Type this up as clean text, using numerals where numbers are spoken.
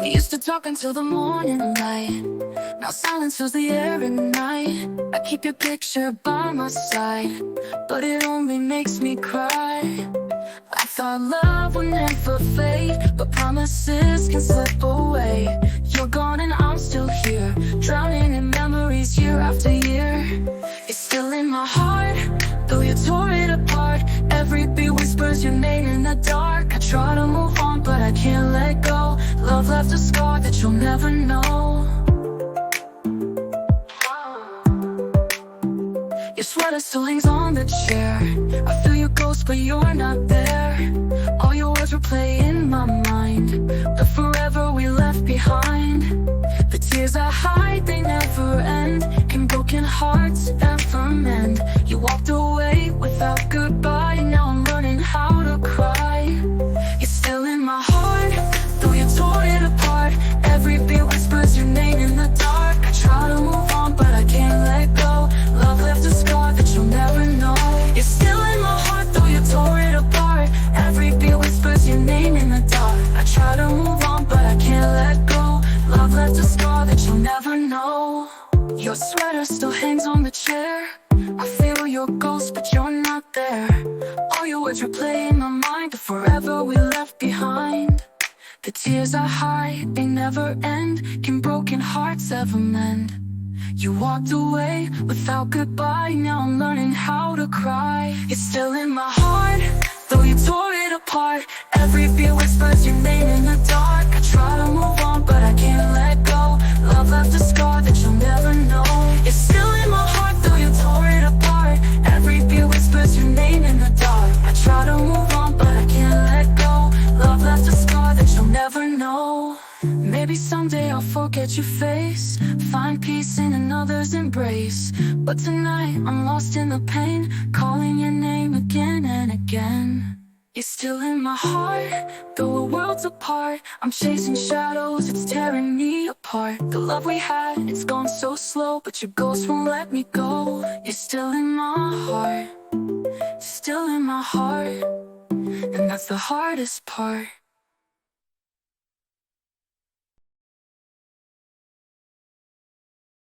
We used to talk until the morning light. Now silence fills the air at night. I keep your picture by my side, but it only makes me cry. I thought love would never fade, but promises can slip away. You're gone and I'm still here, drowning in memories year after year. It's still in my heart, though you tore it apart. Every beat whispers your name in the dark. I try to move on, but I can't let go. Love left a scar that you'll never know. Your sweater still hangs on the chair. I feel your ghost, but you're not there. All your words replay in my mind, the forever we left behind. The tears I hide, they never end. Can broken hearts ever mend? You walked away without goodbye. Now I'm learning how to cry. You're still in my heart, though you tore it apart. Every beat whispers your name in the dark. I try to move on, but I can't let go. Love left a scar that you'll never know. You're still in my heart, though you tore it apart. Every beat whispers your name in the dark. I try to move on, but I can't let go. Love left a scar that you'll never know. Your sweater still hangs on the chair. I feel your ghost, but you're not there. All your words replay in my mind, the forever we left behind. The tears I hide, they never end. Can broken hearts ever mend? You walked away without goodbye. Now I'm learning how to cry. It's still in my heart, though you tore it apart. Every beat whispers your name in the dark. I try to move on, but I can't let go. Love left a scar that you'll never know. It's still in my heart, though you tore it apart. Every beat whispers your name in the dark. I try to move on, but I can't let go. Love left a scar that you'll never know. Maybe someday I'll forget your face, find peace in another's embrace. But tonight I'm lost in the pain, calling your name again and again. You're still in my heart, though we're worlds apart. I'm chasing shadows, it's tearing me apart. The love we had, it's gone so slow, but your ghost won't let me go. You're still in my heart, still in my heart, and that's the hardest part.